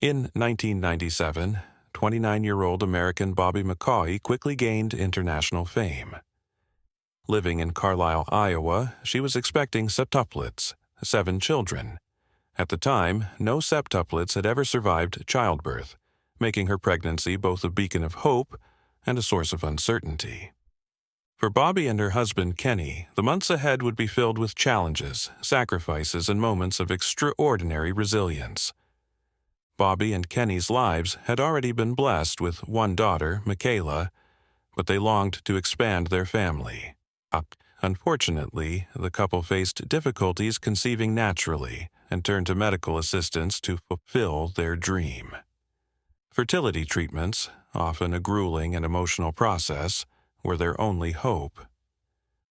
In 1997, 29-year-old American Bobby McCauley quickly gained international fame. Living in Carlisle, Iowa, she was expecting septuplets, 7 children. At the time, no septuplets had ever survived childbirth, making her pregnancy both a beacon of hope and a source of uncertainty. For Bobby and her husband Kenny, the months ahead would be filled with challenges, sacrifices, and moments of extraordinary resilience. Bobby and Kenny's lives had already been blessed with one daughter, Michaela, but they longed to expand their family. Unfortunately, the couple faced difficulties conceiving naturally and turned to medical assistance to fulfill their dream. Fertility treatments, often a grueling and emotional process, were their only hope.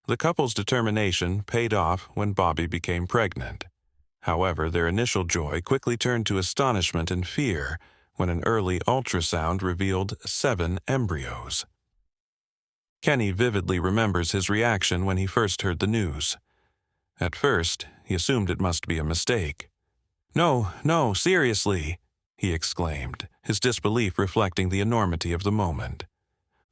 The couple's determination paid off when Bobby became pregnant. However, their initial joy quickly turned to astonishment and fear when an early ultrasound revealed 7 embryos. Kenny vividly remembers his reaction when he first heard the news. At first, he assumed it must be a mistake. No, seriously," he exclaimed, his disbelief reflecting the enormity of the moment.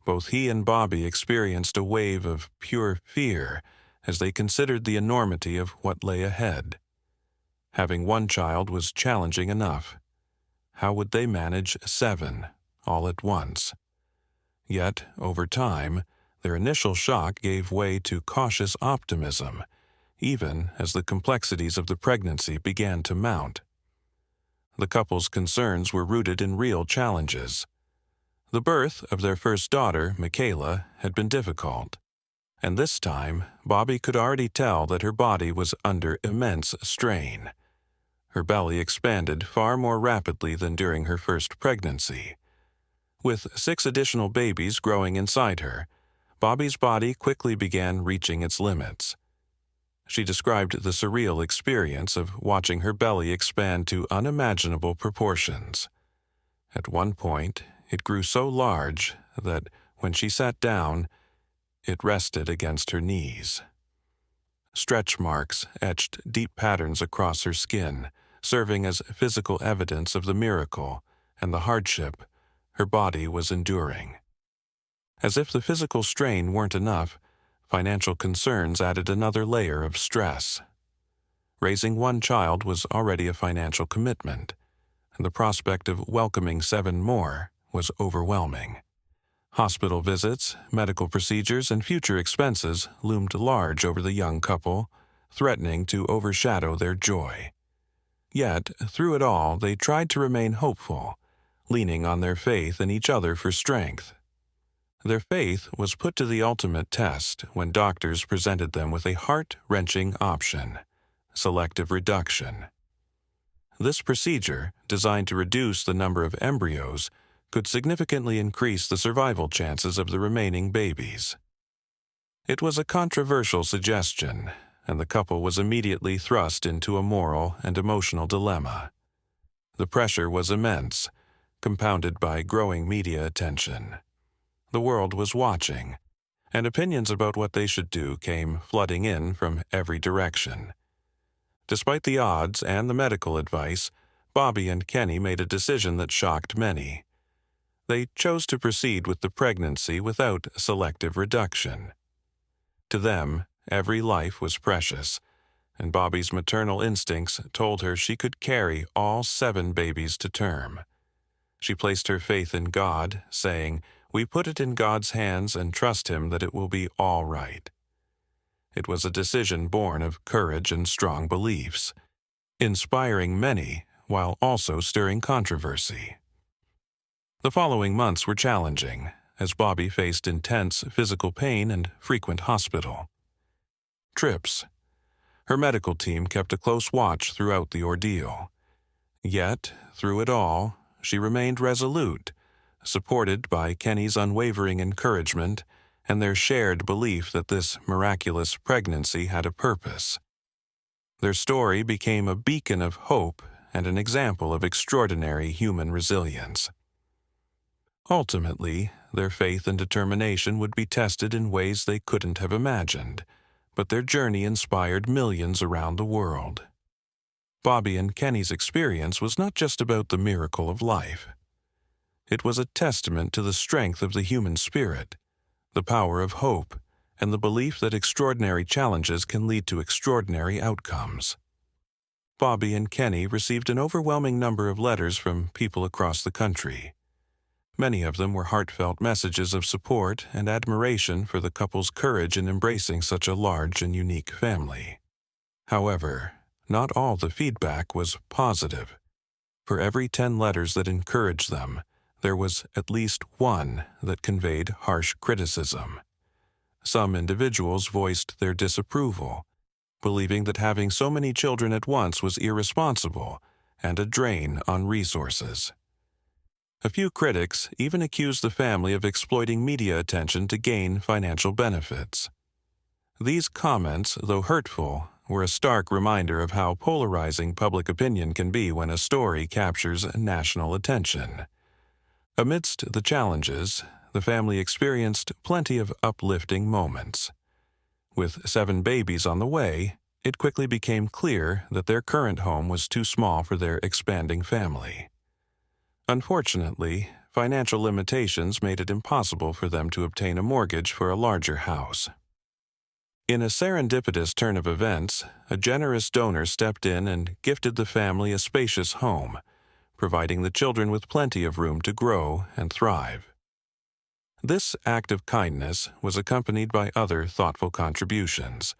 Both he and Bobby experienced a wave of pure fear as they considered the enormity of what lay ahead. Having one child was challenging enough. How would they manage 7, all at once? Yet, over time, their initial shock gave way to cautious optimism, even as the complexities of the pregnancy began to mount. The couple's concerns were rooted in real challenges. The birth of their first daughter, Michaela, had been difficult, and this time Bobby could already tell that her body was under immense strain. Her belly expanded far more rapidly than during her first pregnancy. With 6 additional babies growing inside her, Bobby's body quickly began reaching its limits. She described the surreal experience of watching her belly expand to unimaginable proportions. At one point, it grew so large that, when she sat down, it rested against her knees. Stretch marks etched deep patterns across her skin, serving as physical evidence of the miracle and the hardship her body was enduring. As if the physical strain weren't enough, financial concerns added another layer of stress. Raising one child was already a financial commitment, and the prospect of welcoming 7 more was overwhelming. Hospital visits, medical procedures, and future expenses loomed large over the young couple, threatening to overshadow their joy. Yet, through it all, they tried to remain hopeful, leaning on their faith in each other for strength. Their faith was put to the ultimate test when doctors presented them with a heart-wrenching option: selective reduction. This procedure, designed to reduce the number of embryos, could significantly increase the survival chances of the remaining babies. It was a controversial suggestion, and the couple was immediately thrust into a moral and emotional dilemma. The pressure was immense, compounded by growing media attention. The world was watching, and opinions about what they should do came flooding in from every direction. Despite the odds and the medical advice, Bobby and Kenny made a decision that shocked many. They chose to proceed with the pregnancy without selective reduction. To them, every life was precious, and Bobby's maternal instincts told her she could carry all 7 babies to term. She placed her faith in God, saying, "We put it in God's hands and trust Him that it will be all right." It was a decision born of courage and strong beliefs, inspiring many while also stirring controversy. The following months were challenging, as Bobby faced intense physical pain and frequent hospital trips. Her medical team kept a close watch throughout the ordeal. Yet, through it all, she remained resolute, supported by Kenny's unwavering encouragement and their shared belief that this miraculous pregnancy had a purpose. Their story became a beacon of hope and an example of extraordinary human resilience. Ultimately, their faith and determination would be tested in ways they couldn't have imagined, but their journey inspired millions around the world. Bobby and Kenny's experience was not just about the miracle of life. It was a testament to the strength of the human spirit, the power of hope, and the belief that extraordinary challenges can lead to extraordinary outcomes. Bobby and Kenny received an overwhelming number of letters from people across the country. Many of them were heartfelt messages of support and admiration for the couple's courage in embracing such a large and unique family. However, not all the feedback was positive. For every 10 letters that encouraged them, there was at least one that conveyed harsh criticism. Some individuals voiced their disapproval, believing that having so many children at once was irresponsible and a drain on resources. A few critics even accused the family of exploiting media attention to gain financial benefits. These comments, though hurtful, were a stark reminder of how polarizing public opinion can be when a story captures national attention. Amidst the challenges, the family experienced plenty of uplifting moments. With 7 babies on the way, it quickly became clear that their current home was too small for their expanding family. Unfortunately, financial limitations made it impossible for them to obtain a mortgage for a larger house. In a serendipitous turn of events, a generous donor stepped in and gifted the family a spacious home, providing the children with plenty of room to grow and thrive. This act of kindness was accompanied by other thoughtful contributions: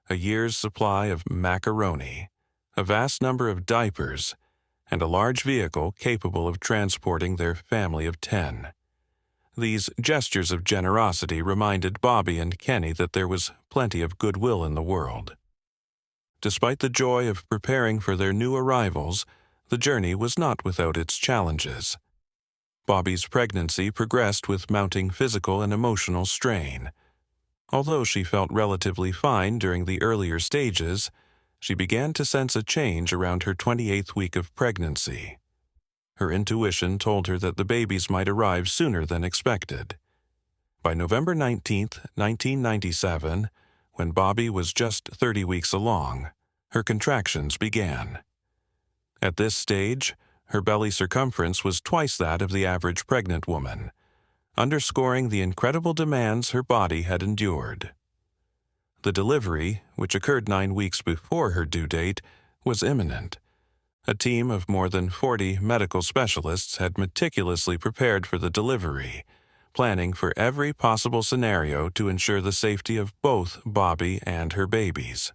a year's supply of macaroni, a vast number of diapers, and a large vehicle capable of transporting their family of 10. These gestures of generosity reminded Bobby and Kenny that there was plenty of goodwill in the world. Despite the joy of preparing for their new arrivals, the journey was not without its challenges. Bobby's pregnancy progressed with mounting physical and emotional strain. Although she felt relatively fine during the earlier stages, she began to sense a change around her 28th week of pregnancy. Her intuition told her that the babies might arrive sooner than expected. By November 19, 1997, when Bobby was just 30 weeks along, her contractions began. At this stage, her belly circumference was twice that of the average pregnant woman, underscoring the incredible demands her body had endured. The delivery, which occurred 9 weeks before her due date, was imminent. A team of more than 40 medical specialists had meticulously prepared for the delivery, planning for every possible scenario to ensure the safety of both Bobby and her babies.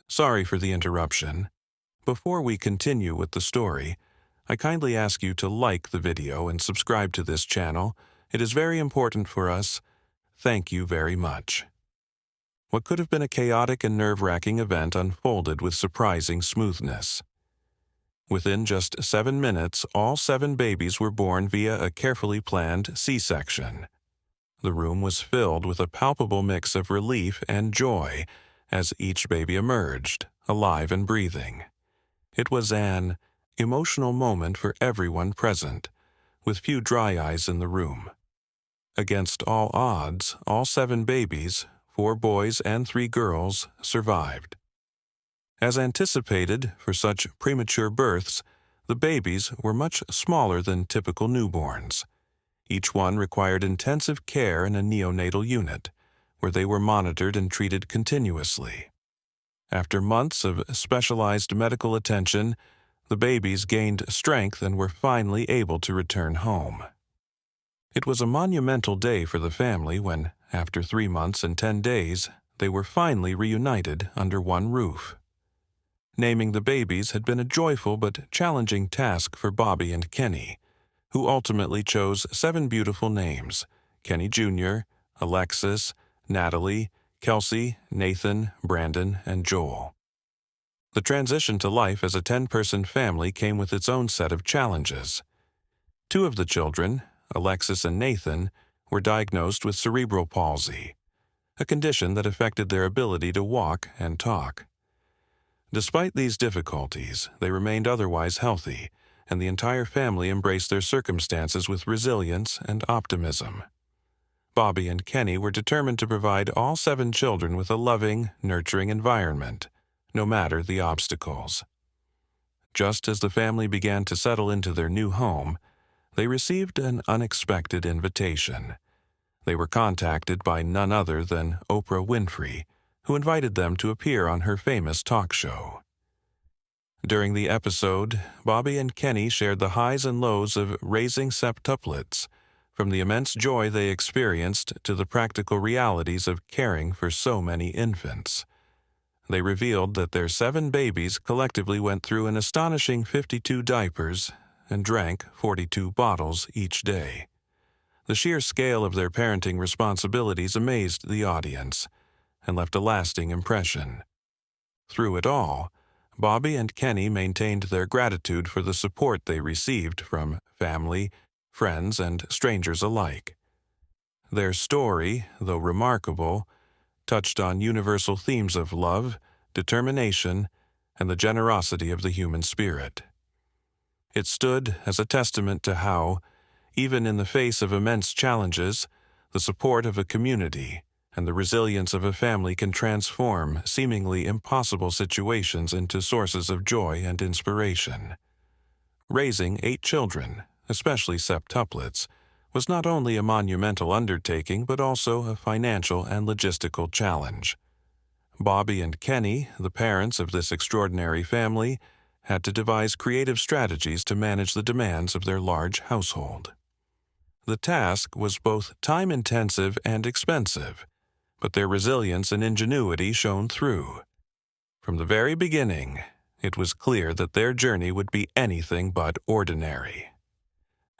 Sorry for the interruption. Before we continue with the story, I kindly ask you to like the video and subscribe to this channel. It is very important for us. Thank you very much. What could have been a chaotic and nerve-wracking event unfolded with surprising smoothness. Within just 7 minutes, all 7 babies were born via a carefully planned C-section. The room was filled with a palpable mix of relief and joy as each baby emerged, alive and breathing. It was an emotional moment for everyone present, with few dry eyes in the room. Against all odds, all 7 babies, 4 boys and 3 girls, survived. As anticipated for such premature births, the babies were much smaller than typical newborns. Each one required intensive care in a neonatal unit, where they were monitored and treated continuously. After months of specialized medical attention, the babies gained strength and were finally able to return home. It was a monumental day for the family when, after 3 months and 10 days, they were finally reunited under one roof. Naming the babies had been a joyful but challenging task for Bobby and Kenny, who ultimately chose 7 beautiful names: Kenny Jr., Alexis, Natalie, Kelsey, Nathan, Brandon, and Joel. The transition to life as a 10-person family came with its own set of challenges. 2 of the children, Alexis and Nathan, were diagnosed with cerebral palsy, a condition that affected their ability to walk and talk. Despite these difficulties, they remained otherwise healthy, and the entire family embraced their circumstances with resilience and optimism. Bobby and Kenny were determined to provide all 7 children with a loving, nurturing environment, no matter the obstacles. Just as the family began to settle into their new home, they received an unexpected invitation. They were contacted by none other than Oprah Winfrey, who invited them to appear on her famous talk show. During the episode, Bobby and Kenny shared the highs and lows of raising septuplets, from the immense joy they experienced to the practical realities of caring for so many infants. They revealed that their 7 babies collectively went through an astonishing 52 diapers and drank 42 bottles each day. The sheer scale of their parenting responsibilities amazed the audience and left a lasting impression. Through it all, Bobby and Kenny maintained their gratitude for the support they received from family, friends, and strangers alike. Their story, though remarkable, touched on universal themes of love, determination, and the generosity of the human spirit. It stood as a testament to how, even in the face of immense challenges, the support of a community and the resilience of a family can transform seemingly impossible situations into sources of joy and inspiration. Raising 8 children, especially septuplets, was not only a monumental undertaking but also a financial and logistical challenge. Bobby and Kenny, the parents of this extraordinary family, had to devise creative strategies to manage the demands of their large household. The task was both time-intensive and expensive, but their resilience and ingenuity shone through. From the very beginning, it was clear that their journey would be anything but ordinary.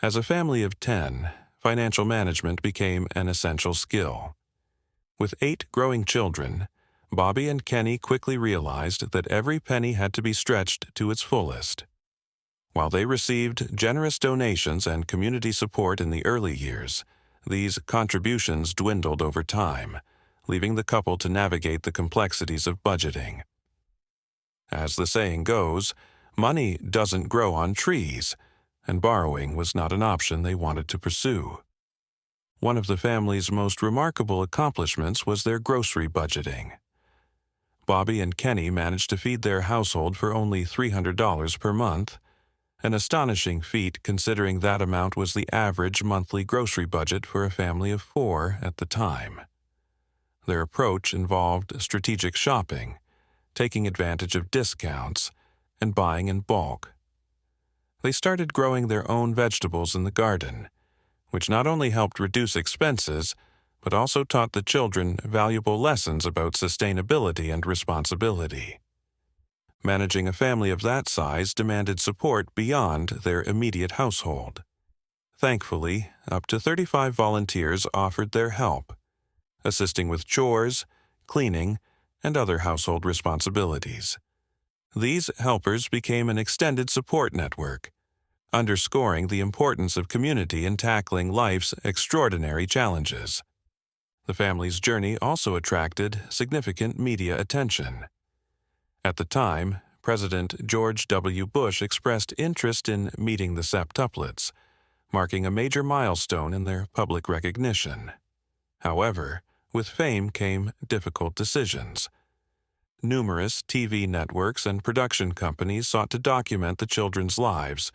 As a family of 10, financial management became an essential skill. With 8 growing children, Bobby and Kenny quickly realized that every penny had to be stretched to its fullest. While they received generous donations and community support in the early years, these contributions dwindled over time, leaving the couple to navigate the complexities of budgeting. As the saying goes, money doesn't grow on trees, and borrowing was not an option they wanted to pursue. One of the family's most remarkable accomplishments was their grocery budgeting. Bobby and Kenny managed to feed their household for only $300 per month, an astonishing feat considering that amount was the average monthly grocery budget for a family of 4 at the time. Their approach involved strategic shopping, taking advantage of discounts, and buying in bulk. They started growing their own vegetables in the garden, which not only helped reduce expenses, but also taught the children valuable lessons about sustainability and responsibility. Managing a family of that size demanded support beyond their immediate household. Thankfully, up to 35 volunteers offered their help, assisting with chores, cleaning, and other household responsibilities. These helpers became an extended support network, underscoring the importance of community in tackling life's extraordinary challenges. The family's journey also attracted significant media attention. At the time, President George W. Bush expressed interest in meeting the septuplets, marking a major milestone in their public recognition. However, with fame came difficult decisions. Numerous TV networks and production companies sought to document the children's lives,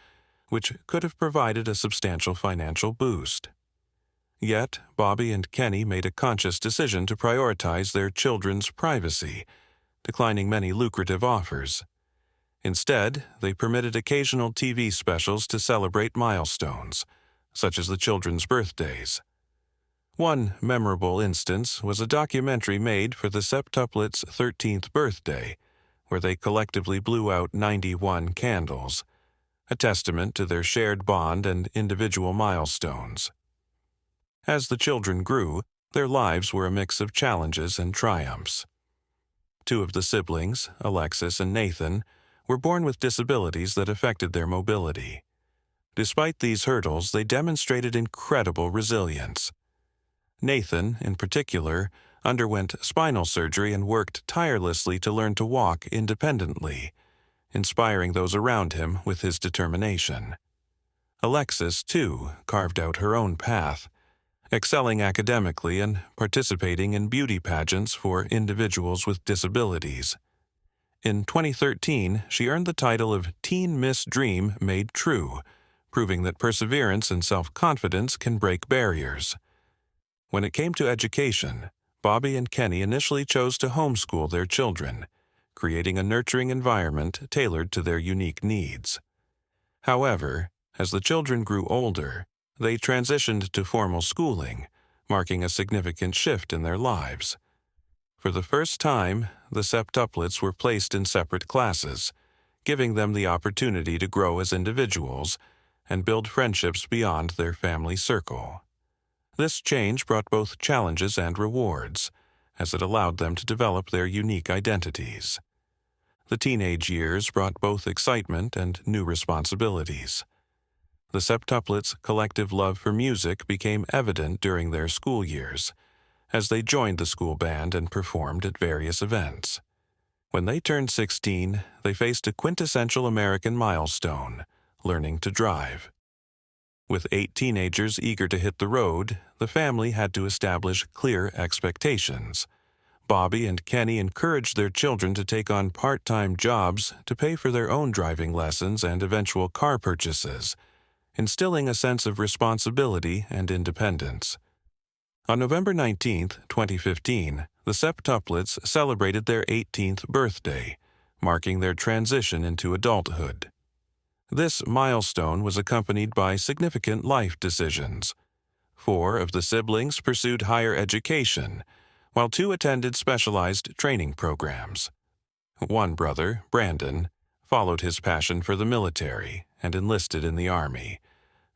which could have provided a substantial financial boost. Yet, Bobby and Kenny made a conscious decision to prioritize their children's privacy, declining many lucrative offers. Instead, they permitted occasional TV specials to celebrate milestones, such as the children's birthdays. One memorable instance was a documentary made for the septuplets' 13th birthday, where they collectively blew out 91 candles, a testament to their shared bond and individual milestones. As the children grew, their lives were a mix of challenges and triumphs. 2 of the siblings, Alexis and Nathan, were born with disabilities that affected their mobility. Despite these hurdles, they demonstrated incredible resilience. Nathan, in particular, underwent spinal surgery and worked tirelessly to learn to walk independently, inspiring those around him with his determination. Alexis, too, carved out her own path, excelling academically and participating in beauty pageants for individuals with disabilities. In 2013, she earned the title of Teen Miss Dream Made True, proving that perseverance and self-confidence can break barriers. When it came to education, Bobby and Kenny initially chose to homeschool their children, creating a nurturing environment tailored to their unique needs. However, as the children grew older, they transitioned to formal schooling, marking a significant shift in their lives. For the first time, the septuplets were placed in separate classes, giving them the opportunity to grow as individuals and build friendships beyond their family circle. This change brought both challenges and rewards, as it allowed them to develop their unique identities. The teenage years brought both excitement and new responsibilities. The septuplets' collective love for music became evident during their school years, as they joined the school band and performed at various events. When they turned 16, they faced a quintessential American milestone: learning to drive. With 8 teenagers eager to hit the road, the family had to establish clear expectations. Bobby and Kenny encouraged their children to take on part-time jobs to pay for their own driving lessons and eventual car purchases, instilling a sense of responsibility and independence. On November 19, 2015, the septuplets celebrated their 18th birthday, marking their transition into adulthood. This milestone was accompanied by significant life decisions. 4 of the siblings pursued higher education, while 2 attended specialized training programs. One brother, Brandon, followed his passion for the military and enlisted in the Army,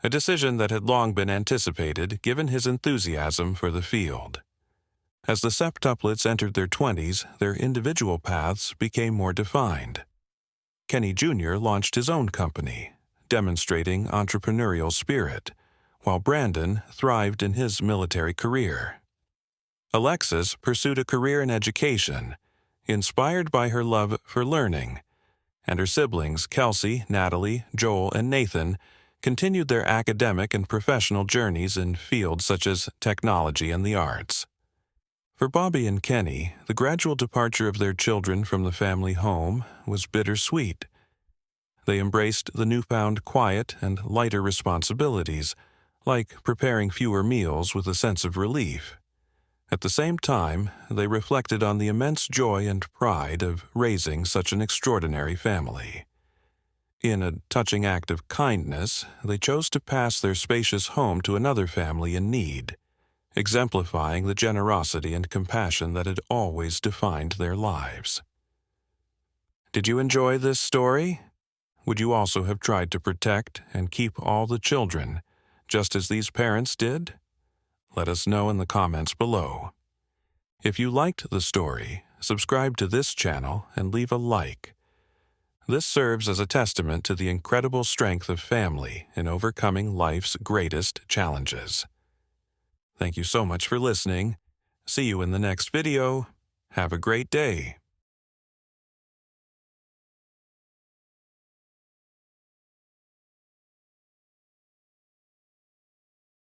a decision that had long been anticipated given his enthusiasm for the field. As the septuplets entered their 20s, their individual paths became more defined. Kenny Jr. launched his own company, demonstrating entrepreneurial spirit, while Brandon thrived in his military career. Alexis pursued a career in education, inspired by her love for learning, and her siblings Kelsey, Natalie, Joel, and Nathan continued their academic and professional journeys in fields such as technology and the arts. For Bobby and Kenny, the gradual departure of their children from the family home was bittersweet. They embraced the newfound quiet and lighter responsibilities, like preparing fewer meals with a sense of relief. At the same time, they reflected on the immense joy and pride of raising such an extraordinary family. In a touching act of kindness, they chose to pass their spacious home to another family in need, exemplifying the generosity and compassion that had always defined their lives. Did you enjoy this story? Would you also have tried to protect and keep all the children, just as these parents did? Let us know in the comments below. If you liked the story, subscribe to this channel and leave a like. This serves as a testament to the incredible strength of family in overcoming life's greatest challenges. Thank you so much for listening. See you in the next video. Have a great day.